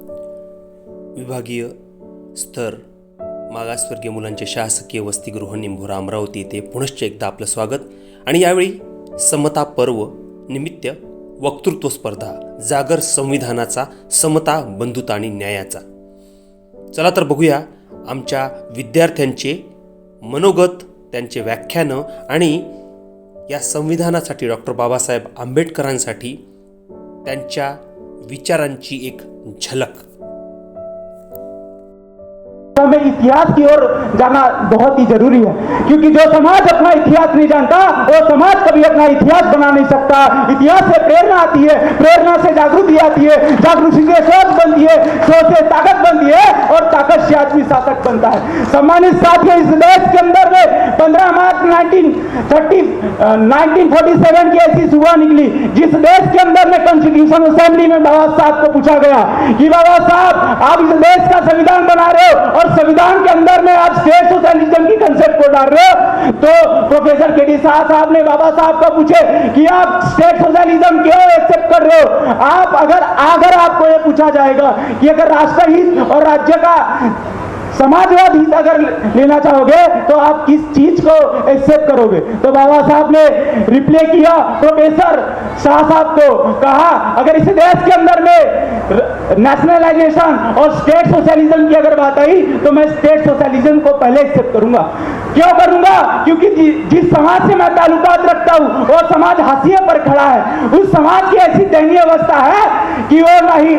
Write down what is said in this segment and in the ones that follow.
विभागीय स्तर मागासवर्गीय मुलांचे शासकीय वसतिगृह निंभोरा अमरावती येथे पुनश्च एकदा आपलं स्वागत. आणि यावेळी समता पर्व निमित्त वक्तृत्व स्पर्धा, जागर संविधानाचा, समता, बंधुता आणि न्यायाचा. चला तर बघूया आमच्या विद्यार्थ्यांचे मनोगत, त्यांचे व्याख्यानं आणि या संविधानासाठी डॉक्टर बाबासाहेब आंबेडकरांसाठी त्यांच्या विचारांची एक झलक. हमें इतिहास की ओर जाना बहुत ही जरूरी है, क्योंकि जो समाज अपना इतिहास नहीं जानता वो समाज कभी अपना इतिहास बना नहीं सकता. इतिहास से प्रेरणा आती है, प्रेरणा से जागृति आती है, जागृति से सोच बनती है, सोच से ताकत बनती है और ताकत से आदमी शासक बनता है. सम्मानित साथियों, इस देश के अंदर में 15 मार्च 1947 की ऐसी सुबह निकली जिस देश के अंदर में कॉन्स्टिट्यूशन असेंबली में बाबा साहब को पूछा गया कि बाबा साहब आप इस देश का संविधान बना रहे हो और संविधान के अंदर में आप स्टेट सोशलिज्म की कंसेप्ट को डाल रहे हो. तो प्रोफेसर केडी साहब ने बाबा साहब को पूछे कि आप स्टेट सोशलिज्म क्यों एक्सेप्ट कर रहे हो. आप अगर आपको ये पूछा जाएगा कि अगर राष्ट्रहित और राज्य का समाजवाद हित अगर लेना चाहोगे तो आप किस चीज को एक्सेप्ट करोगे. तो बाबा साहब ने रिप्लाई किया प्रोफेसर शाह साहब को, कहा अगर इस देश के अंदर में नेशनलाइजेशन और स्टेट सोशलिज्म की अगर बात आई तो मैं स्टेट सोशलिज्म को पहले एक्सेप्ट करूंगा. क्यों करूंगा? क्योंकि जिस समाज से मैं ताल्लुकात रखता हूं वो समाज हाशिए पर खड़ा है. उस समाज की ऐसी दयनीय अवस्था है कि वो ना ही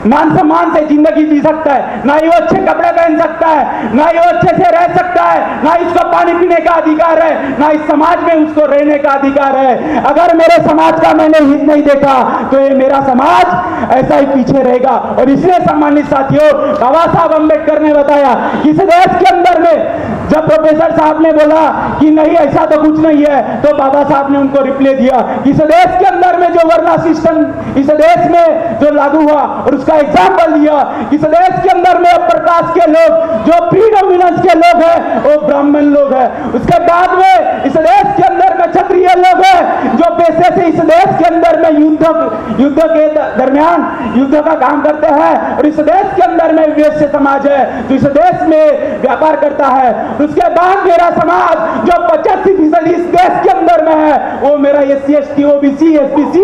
मान सम्मान से जिंदगी जी सकता है, ना ही वो अच्छे कपड़े पहन सकता है, ना ही वो अच्छे से रह सकता है, ना इसको पानी पीने का अधिकार है, ना इस समाज में उसको रहने का अधिकार है. अगर मेरे समाज का मैंने हित नहीं देखा तो ये मेरा समाज ऐसा ही पीछे रहेगा. और इसलिए सम्मानित साथियों, बाबा साहब अम्बेडकर ने बताया कि इस देश के अंदर में जब प्रोफेसर साहब ने बोला कि नहीं ऐसा तो कुछ नहीं है, तो बाबा साहब ने उनको रिप्लाई दिया कि इस देश के अंदर में जो वर्ना सिस्टम इस देश में जो लागू हुआ और उसका एग्जाम्पल दिया, इस देश के अंदर में प्रकाश के लोग जो प्रीडोमिनेंस के लोग हैं वो ब्राह्मण लोग हैं. उसके बाद में इस देश के अंदर में क्षत्रिय लोग हैं जो पैसे से इस देश के अंदर में युद्ध के दरमियान युद्ध का काम करते हैं. और इस देश के अंदर में वैश्य समाज है जो इस देश में व्यापार करता है. उसके बाद मेरा समाज जो 85% इस देश के अंदर में है वो मेरा SC ST OBC SPC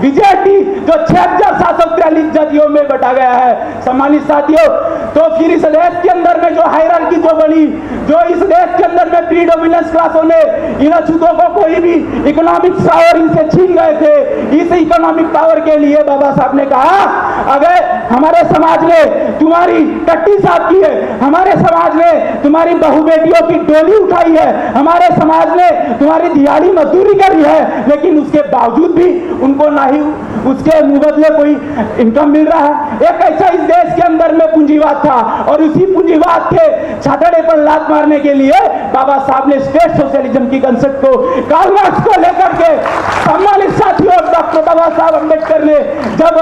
BJT जो 6743 जातियों में बटा गया है. सम्मानित साथियों, तो फिर इस देश के अंदर में जो हायरार्की जो बनी, जो इस देश के अंदर में प्रीडोमिनेंस क्लासों ने इन अछूतों को कोई भी इकोनॉमिक पावर इनसे छीन गए थे. इस इकोनॉमिक पावर के लिए बाबा साहब ने कहा अगर हमारे समाज ने तुम्हारी टट्टी साफ की है, हमारे समाज ने तुम्हारी बहू बेटियों की डोली उठाई है, हमारे समाज ने तुम्हारी दिहाड़ी मजदूरी करी है, लेकिन उसके बावजूद भी उनको ना ही उसके मुबदले कोई इनकम मिल रहा है. एक ऐसा इस देश के अंदर में पूंजीवाद था और उसी पूंजीवाद के छातड़े पर लात मारने के लिए बाबा साहब ने स्टेट सोशलिज्म की कंसेप्ट को कार्ल मार्क्स को लेकर के, सम्मानित साथियों, डॉक्टर बाबा साहब अम्बेडकर ने जब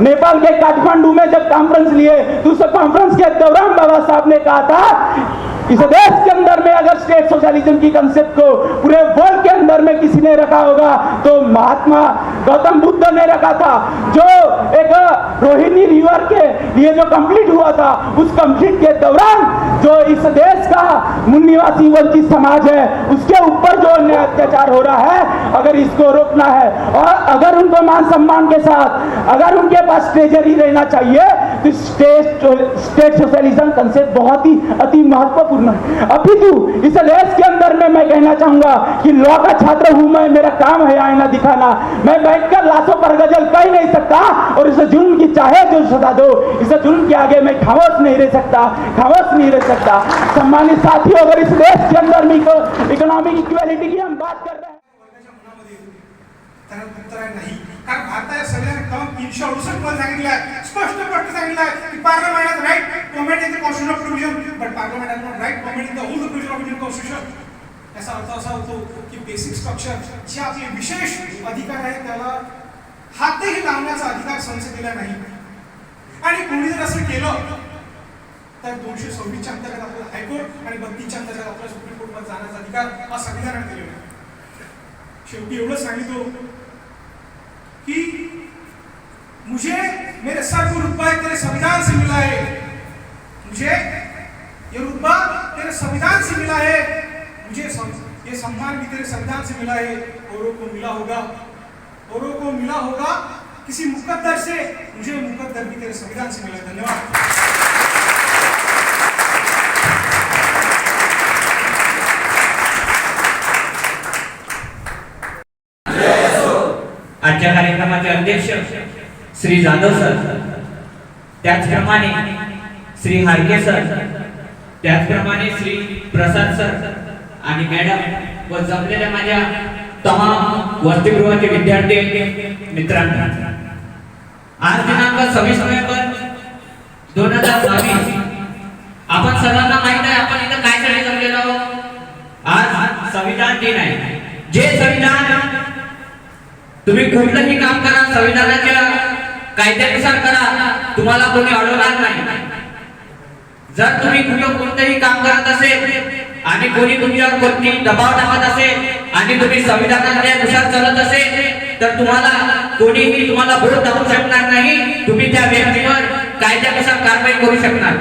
नेपाल के काठमांडू में जब कॉन्फ्रेंस लिए तो उस कॉन्फ्रेंस के दौरान बाबा साहब ने कहा था इस देश के अंदर में अगर स्टेट सोशलिज्म की कंसेप्ट को पूरे वर्ल्ड के अंदर में किसी ने रखा होगा तो महात्मा गौतम बुद्ध ने रखा था. जो एक रोहिणी रिवर के लिए जो कंप्लीट हुआ था उस कंप्लीट के दौरान जो इस देश का मूल निवासी वंचित समाज है उसके ऊपर जो अन्याय अत्याचार हो रहा है, अगर इसको रोकना है और अगर उनको मान सम्मान के साथ अगर उनके पास ट्रेजरी रहना चाहिए तो स्टेट सोशलिज्म कंसेप्ट बहुत ही अति महत्वपूर्ण है. अपितु इस देश के अंदर में मैं कहना चाहूंगा कि लॉ का छात्र हूं मैं, मेरा काम है आईना दिखाना. मैं बैठकर लाशों पर गजल कह नहीं सकता और इस जुल्म की चाहे जो सजा दो, इस जुल्म के आगे मैं खामोश नहीं रह सकता, खामोश नहीं रह सकता. सम्मानित साथियों, अगर इस देश के अंदर में इकोनॉमिक इक्वालिटी की हम बात कर रहे हैं कारण भारताच्या संविधानात क्रमांक 368 मध्ये सांगितलं आहे, स्पष्ट सांगितलं आहे की parliament has right comment in the constitutional provision but parliament has not right comment in the whole provision of Indian constitution. याचा अर्थ असा होतो की बेसिक स्ट्रक्चर जे आपले विशेष अधिकार आहेत त्याला हातही लावण्याचा अधिकार संसदेला नाही. आणि कोणी जर असं केलं तर 226 च्या अंतर्गत आपल्याला हायकोर्ट आणि 32 च्या अंतर्गत आपल्याला सुप्रीम कोर्टमध्ये जाण्याचा अधिकार हा संविधानाने दिलेला आहे. शेवटी एवढं सांगितलं कि मुझे मेरे सर को रुतबा तेरे संविधान से मिला है, मुझे ये रुतबा तेरे संविधान से मिला है, मुझे ये सम्मान भी तेरे संविधान से मिला है। औरों को मिला होगा, औरों को मिला होगा किसी मुकद्दर से, मुझे मुकद्दर भी तेरे संविधान से मिला है। धन्यवाद। आजच्या कार्यक्रमाचे अध्यक्ष श्री जाधव सर, त्याचप्रमाणे श्री हारके सर, त्याचप्रमाणे श्री प्रसाद सर आणि मॅडम व जमलेल्या माझ्या तमाम वसतिगृहाचे विद्यार्थी मित्रांनो, आज दिनांक 26 नोव्हेंबर 2022 आपण सर्वांना माहित आहे आपण इथं काय साठी जमलेलो आहोत। आज संविधान दिन आहे। जे संविधान तुम्ही कुठलंही काम करा संविधानाच्या कायद्यानुसार करा, तुम्हाला कोणी अडवणार नाही। जर तुम्ही कोणतेही काम करत असेल आणि कोणी तुमच्यावर कोणती दबाव टाकत असेल आणि तुम्ही संविधानानुसार चालत असेल तर तुम्हाला कोणीही तुम्हाला विरोध दाखवू शकणार नाही। तुम्ही त्या व्यक्तीवर कायद्यानुसार कारवाई करू शकणार।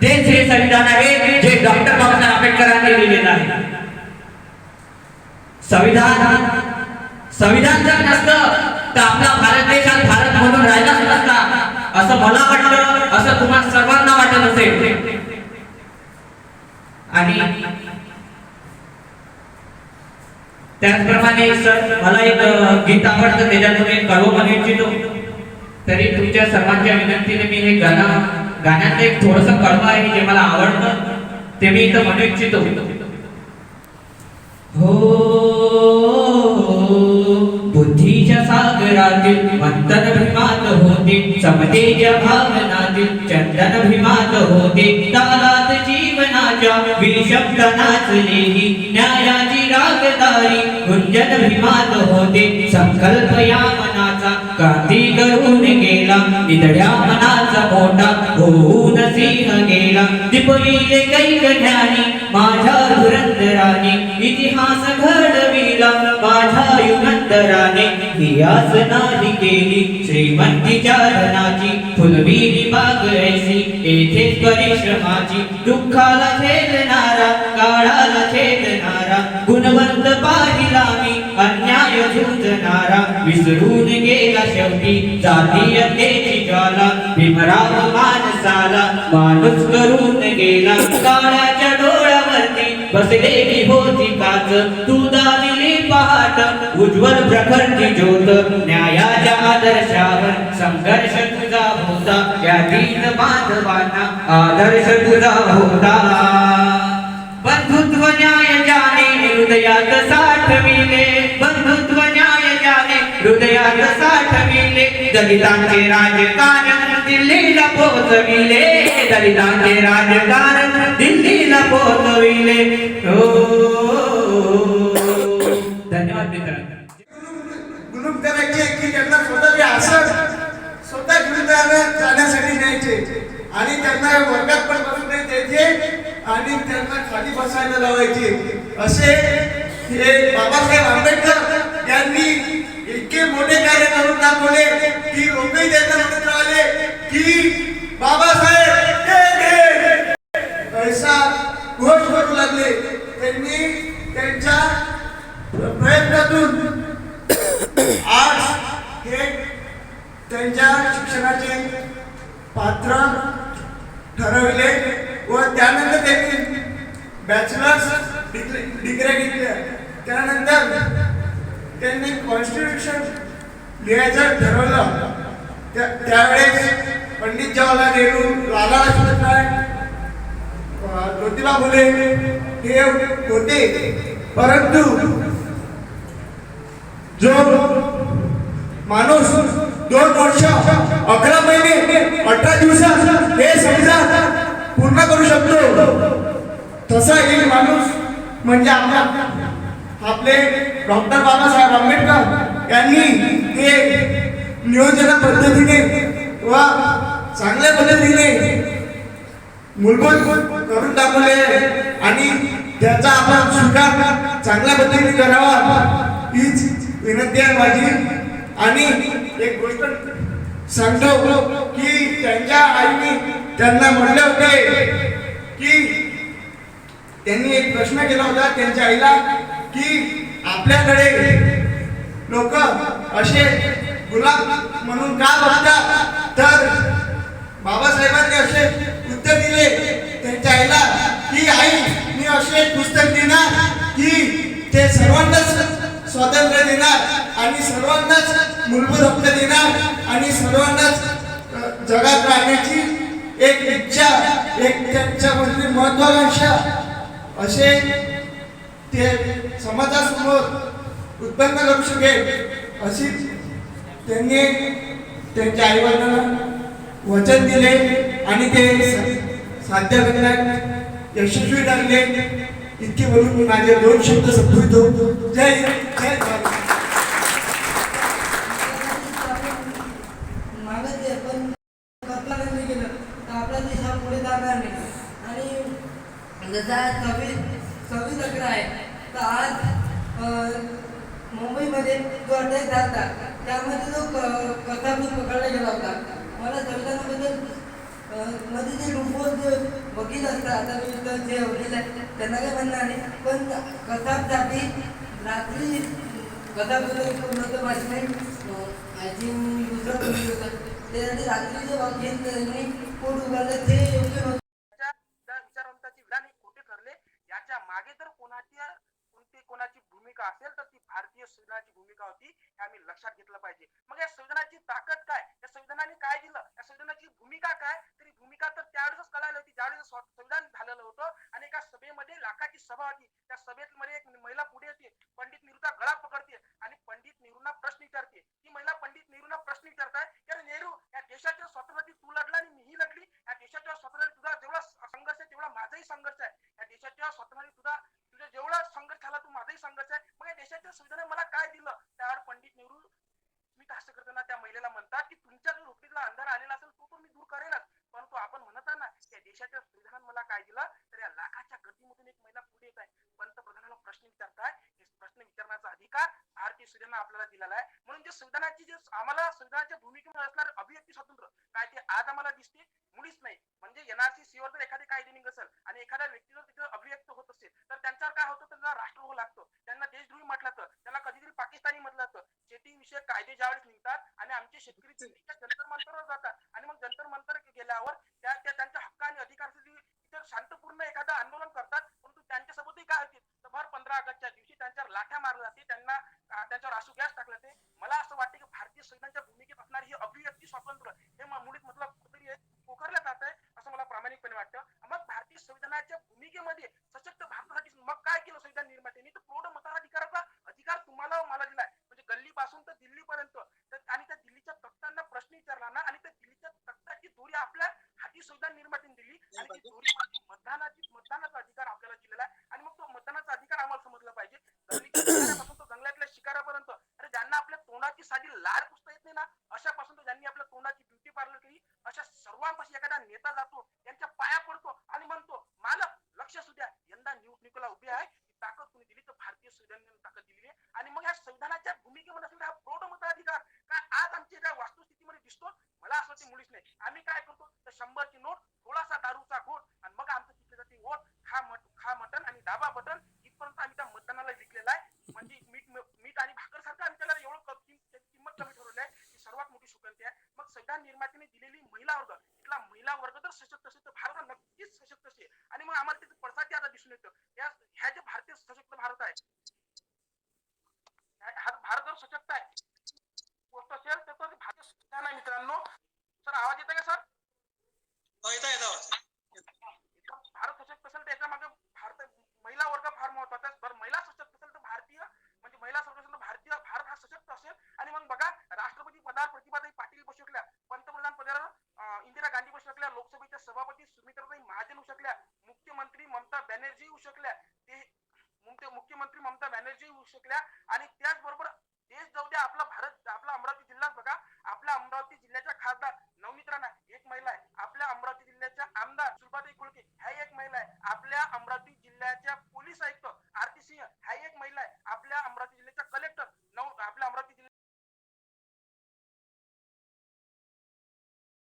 तेच हे संविधान आहे जे डॉक्टर बाबासाहेब आंबेडकरांनी लिहिलेलं आहे। संविधान जर नसतं तर आपला भारत देश आज भारत म्हणून राहिलाच नसता, असं मला वाटतं, असं तुम्हाला सर्वांना वाटत असेल। आणि त्याचप्रमाणे सर मला एक गीत आवडतं, त्याच्यातून एक कडवं म्हणू इच्छितो। तरी तुमच्या सर्वांच्या विनंतीने मी हे गाण्यात एक थोडंसं कडवं आहे जे मला आवडतं, ते मी इथं म्हणू इच्छितो। हो बुद्धीच्या सागरातील मंथन भीमात होते, समतेच्या भावनातील चंदन भीमात होते, तालात जीवनाच्या विशब्द नाचलेली न्यायाची रागदारी गुंजन भीमात होते। संकल्प या मनाचा क्रांती करून गेला, निधड्या मनाचा मोठा होऊन सिंह गेला। दिपविले कैक ज्ञानी माझ्या धुरंधराने, इतिहास घडविला माझ्या युगंधराने। ही आस नाही केली श्रीमंतीच्या धनाची, फुलविली बाग ऐसी येथेच परिश्रमाची। दुःखाला झेलणारा काळाला छेदणारा, गुणवंत पाहिला मी अन्याय झुंजणारा। विसरून गेला शेवटी जातीयतेची ज्वाला, भीमराव माणसाला माणूस करून गेला। काळाच्या डोळ्यावरती बसलेली होती काच, तू दाविली पहाट उज्ज्वल प्रखरची ज्योत। न्यायाच्या आदर्शावर संघर्ष तुझा होता, या दीन बांधवांना आदर्श तुझा होता। बंधुत्व न्याय जाने हृदयात साठविले, बंधुत्व न्याय जाने हृदयात साठविले। दलितांचे राजकारण दिल्लीला पोहोचविले, दलितांचे राजकारण दिल्लीला पोहोचविले। धन्यवाद मित्रांनो। गुलूम करायचे की त्यांना स्वतः आसन स्वतः घेऊन जाण्यासाठी न्यायचे आणि त्यांना वर्गात पण बसू नाही द्यायचे आणि त्यांना खाली बसायला लावायचे। असे हे बाबासाहेब आंबेडकर यांनी इतके मोठे कार्य करून दाखवले की लोकही त्यांना म्हणत राहिले की बाबासाहेब ऐसा घोष करू लागले। त्यांनी त्यांच्या प्रयत्नातून आज हे त्यांच्या शिक्षणाचे पात्र ठरविले व त्यानंतर त्यांनी बॅचलर्स डिग्री घेतल्या। त्यानंतर त्यांनी कॉन्स्टिट्यूशन लिहायचं ठरवलं। त्यावेळेस पंडित जवाहरलाल नेहरू, लाला लजपत राय, ज्योतिबा फुले हे होते, परंतु जो माणूस 2 वर्ष 11 महिने 18 दिवसात हे संविधान पूर्ण करू शकतो, तसा एक माणूस म्हणजे आपले डॉक्टर बाबासाहेब आंबेडकर यांनी हे नियोजन पद्धतीने व चांगल्या पद्धतीने मूलभूत करून दाखवले आणि त्याचा आपण स्वीकार चांगल्या पद्धतीने करावा हीच विनंती आहे माझी। आणि एक गोष्ट सांगतो की त्यांच्या आईने त्यांना म्हटले होते की त्यांनी एक प्रश्न केला होता त्यांच्या आईला की आपल्याकडे लोक असे गुलाम म्हणून का बघतात, तर बाबासाहेबांनी असे उत्तर दिले त्यांच्या आईला की आई, मी असे एक पुस्तक देणार की ते सर्वांनाच स्वातंत्र्य देणार आणि सर्वांनाच मूलभूत हक्क देणार आणि सर्वांनाच जगात राहण्याची एक इच्छा, एक त्यांच्यामधली महत्वाकांक्षा असे ते समाजासमोर उत्पन्न करू शकेल अशी त्यांनी त्यांच्या आईवडिलांना वचन दिले आणि ते साध्य करण्यात यशस्वी ठरले. इतके बोलून मी माझे 2 शब्द संपवितो. जय हिंद, जय भारत. मागत पण कल्पना नाही केलं तर आपला देश हा पुढे जाणार नाही. आणि जसा आज 26/11 आहे तर आज मुंबईमध्ये जो अटॅक झाला त्यामध्ये जो कसाबूत पकडला गेला होता. मला संविधानाबद्दल मध्ये जे लुटबोल जे वकील असतात, आता जे वकील आहेत त्यांना काही म्हणणार नाही, पण कसाबसाठी रात्री कसाबद्दल माहिती नाही, आय थिंक दुसरं कोणी होतं त्यासाठी रात्री जे वकील त्यांनी पोट उघडलं ते योग्य नव्हतं. त्या विचारवंताची विधाने खोटे ठरले. याच्या मागे जर कोणाची भूमिका असेल तर ती भारतीय संविधानाची भूमिका होती, हे आम्ही लक्षात घेतलं पाहिजे. मग या संविधानाची ताकद काय, या संविधानाने काय दिलं, या संविधानाची भूमिका काय, तरी भूमिका तर त्यावेळेस कळायला होती ज्यावेळेस संविधान झालेलं होतं आणि एका सभेमध्ये लाखाची सभा होती. त्या सभेमध्ये एक महिला पुढे येते, पंडित नेहरूचा गळा पकडते आणि पंडित नेहरूंना प्रश्न विचारते. ती महिला पंडित नेहरूंना प्रश्न विचारताय की अरे नेहरू, या देशाच्या स्वातंत्र्यासाठी तू लढला आणि मीही लढली, या देशाच्या स्वातंत्र्यासाठी तुझा जेवढा संघर्ष आहे तेवढा माझाही संघर्ष आहे, या देशाच्या स्वातंत्र्यासाठी तुझा जेवढा संघर्ष झाला तू माझाही संघर्ष आहे, मग या देशाच्या संविधानाने मला काय दिलं. त्यावर पंडित नेहरू स्मित हास्य करताना त्या महिलेला म्हणतात की तुमच्या जो डोक्यातला अंधार आलेला असेल तो मी दूर करेनच, परंतु आपण म्हणत ना या देशाच्या संविधानाने मला काय दिलं, तर या लाखाच्या गर्दीमधून एक महिला पुढे येत आहे, पंतप्रधानाला प्रश्न विचारताय. हे प्रश्न विचारण्याचा अधिकार भारतीय संविधानाने आपल्याला दिलेला आहे. म्हणून जे संविधानाची जे आम्हाला संविधानाच्या भूमिकेमध्ये असणारे अभिव्यक्ती स्वातंत्र्य काय ते आज आम्हाला दिसते मुळीच नाही. म्हणजे एनआरसी सीवर जर एखादी कायदे निघत असेल आणि एखाद्या व्यक्ती जर तिथे अभिव्यक्त होत असेल तर त्यांच्यावर काय होतं, त्यांना राष्ट्रद्रोह लागतो, त्यांना देशद्रोही म्हटलं जातं, त्यांना कधीतरी पाकिस्तानी म्हटलं जातं. शेती विषयक कायदे ज्यावेळेस निघतात आणि आमचे शेतकरी दिल्लीच्या जंतर मंतरवर जातात आणि मग जंतर मंतर गेल्यावर त्यांच्या हक्क आणि अधिकारासाठी तिथे शांतपूर्ण एखादं आंदोलन करतात, परंतु त्यांच्यासोबतही काय होते तर भर 15 ऑगस्टच्या दिवशी त्यांच्यावर लाठ्या मारल्या जाते, त्यांना त्यांच्यावर आसू गॅस टाकले जाते. मला असं वाटतं की भारतीय संविधानाच्या भूमिकेत असणारी ही अभिव्यक्ती स्वातंत्र्य हे मुळीच मतलब कुठेतरी पोखरल्या जात आहे असं मला प्रामाणिकपणे वाटतं. मग भारतीय संविधानाच्या भूमिकेमध्ये सशक्त भारतासाठी मग काय केलं संविधान निर्मात्यांनी, तर प्रौढ मताधिकाराचा अधिकार तुम्हाला मला दिलाय, म्हणजे गल्लीपासून तर दिल्लीपर्यंत. आणि त्या दिल्लीच्या तख्तांना प्रश्न विचारला ना आणि त्या दिल्लीच्या तख्ताची दोरी आपल्या हाती संविधान निर्मात्यांनी दिली आणि ती दोरी मतदानाचा अधिकार आपल्याला दिलेला आहे. आणि मग तो मतदानाचा अधिकार आम्हाला समजला पाहिजे, गल्लीपासून तो जंगलातल्या शिकारापर्यंत. अरे ज्यांना आपल्या तोंडाची साधी लाड पुसता येत नाही ना, अशापासून तर ज्यांनी आपल्या तोंडाची ब्युटी पार्लर केली, अशा सर्वांपाशी एखादा नेता जातो, त्यांच्या पाया पडतो आणि म्हणतो मालक लक्ष असू द्या, यंदा निवडणुकीला उभी आहे, ताकद कुणी दिली तर भारतीय संविधानाने ताकद दिलेली आहे. आणि मग या संविधानाच्या भूमिकेमध्ये असलेला हा प्रौढ मताधिकार काय आज आमच्या ज्या वस्तुस्थितीमध्ये दिसतो, मला असं वाटतं मुळीच नाही. आम्ही काय करतो तर 100ची नोट, थोडासा दारूचा घोट आणि मग आमचं तिथले जाते वोट, खा मटन आणि दाबा बटन, इथपर्यंत आम्ही त्या मतदानाला विकलेला आहे. म्हणजे मीठ आणि भाकर सारखं आम्ही त्याला एवढं किंमत कमी ठरवली आहे, ही सर्वात मोठी शोकांती आहे. मग संविधान निर्मात्याने दिलेली महिला वर्ग, इथला महिला वर्ग जर सशक्त असेल तर भारत हा नक्कीच सशक्त असेल. आणि मग आम्हाला त्याचं पडसाद आता दिसून येतं. ह्या जे भारतीय सशक्त भारत आहे, हा भारत जर सशक्त आहे गोष्ट असेल तर भारतीय संविधान आहे. मित्रांनो सर आवाज येतो का सर? भारत सशक्त असेल तर याच्या मागे भारत महिला वर्ग फार महत्वाचा आहे. बरं महिला सशक्त असेल तर भारतीय म्हणजे महिला सशक्त असेल तर भारतीय भारत हा सशक्त असेल. आणि मग बघा राष्ट्रपती पदावर प्रतिभाताई पाटील बसू शकल्या, पंतप्रधान पदावर इंदिरा गांधी बसू शकल्या, लोकसभेच्या सभापती सुमित्राताई महाजन होऊ शकल्या, मुख्यमंत्री ममता बॅनर्जी होऊ शकल्या, मुख्यमंत्री ममता बॅनर्जी होऊ शकल्या. आणि त्याचबरोबर देश जाऊ द्या, आपला भारत, आपला अमरावती जिल्हा बघा, आपल्या अमरावती जिल्ह्याच्या